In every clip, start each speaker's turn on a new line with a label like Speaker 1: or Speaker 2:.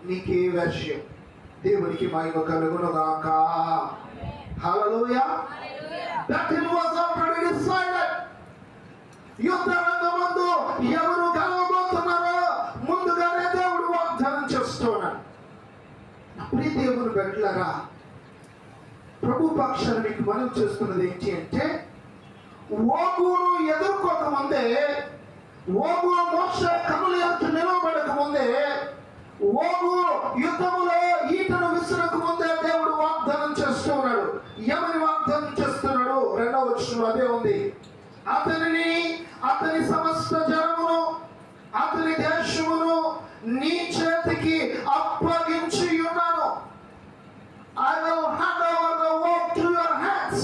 Speaker 1: నీకే వర్షం. దేవునికి మహిమ కలుగును గాక. హల్లెలూయా. That it was already decided. యుద్ధ రంగమందు ఎవరు గెలవబోతున్నారో ముందుగానే దేవుడు వాగ్దానం చేస్తున్నాడు. ప్రియ దేవుని బిడ్డలారా, ప్రభు పక్షాన్ని మీకు మనం చేస్తున్నది ఏంటి అంటే, ఓగును ఎదుర్కోక ముందే, ఓగు మోషే కనుల ఎదుట నిలవబడక ముందే, ఓగు యుద్ధములో ఈటను విసరక ముందే దేవుడు వాగ్దానం చేస్తున్నాడు. ఎవరి వాగ్దానం చేస్తున్నాడు? 2వ వచనంలో అదే ఉంది. అతనిని, అతని సమస్త జనమును, అతని దేశమును నీ చేతికి అప్పగించి ఉన్నాను. I will hand over the work to your hands,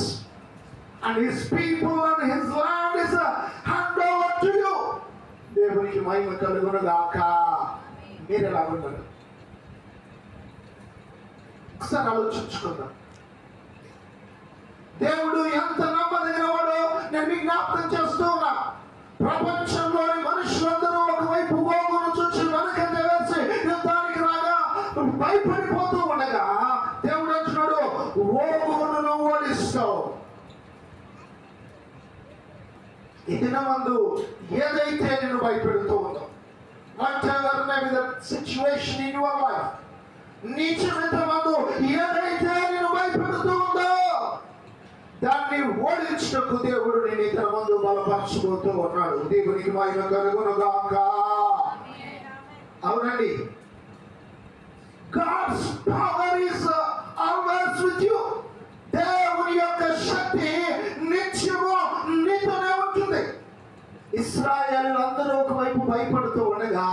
Speaker 1: and his people and his land is a hand over to you. దేవునికి మహిమ కలుగును గాక. మీరు ఎలా ఉన్నారు? ఒకసారి ఆలోచించుకుందాం. దేవుడు ఎంత నమ్మదగిన వాడో నేను మీకు జ్ఞాపకం చేస్తూ ఉన్నా. ప్రపంచంలోని మనుషులందరూ ఒకవైపు ఓగును చూసి వెనకంజ వేసి యుద్ధానికి రాగా భయపడిపోతూ ఉండగా, దేవుడు అంటున్నాడు, ఓగును నువ్వు ఓడిస్తావు. ఈ దినమందు ఏదైతే నేను భయపెడుతూ ఉందో, whatever may be the situation in your life, నీ జీవితమందు ఏదైతే నేను భయపెడుతూ ఉందో దాన్ని ఓడించుటకు దేవుడు నేను ఇతర ముందు బలపరచబోతూ ఉన్నాడు. దేవునికి మహిమ కలుగును గాక. అవునండి. God's power is always with you. దేవుని యొక్క శక్తి నిత్యము నీతోనే ఉంటుంది. ఇశ్రాయేలీయులందరూ ఒకవైపు భయపడుతూ ఉండగా,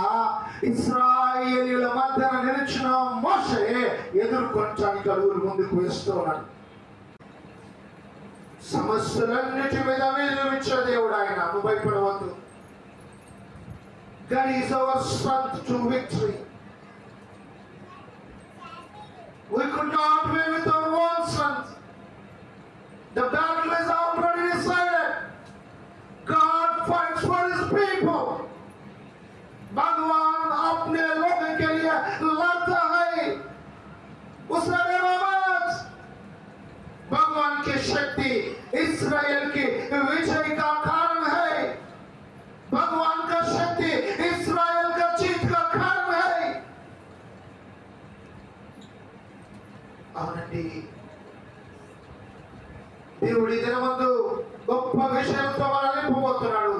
Speaker 1: ఇశ్రాయేలీయుల మధ్యన నిలిచిన మోషే ఎదుర్కొనడానికి అడుగులు ముందుకు వేస్తూ ఉన్నాడు. సమస్యలన్నిటి మీద విజయమిచ్చే దేవుడు ఆయన. నువ్వు భయపడవద్దు. God is our strength to victory. We could not win with our own strength. The battle is already decided. God fights for his people. भगवान अपने लोगों के लिए लड़ता है. उसने भगवान की शक्ति इस्राएल की विजय का कारण है. भगवान का शक्ति इस्राएल का जीत का कारण है. అవునండి. దేవుడి దినమందు గొప్ప విషయంతో మనల్ని నింపబోతున్నాడు.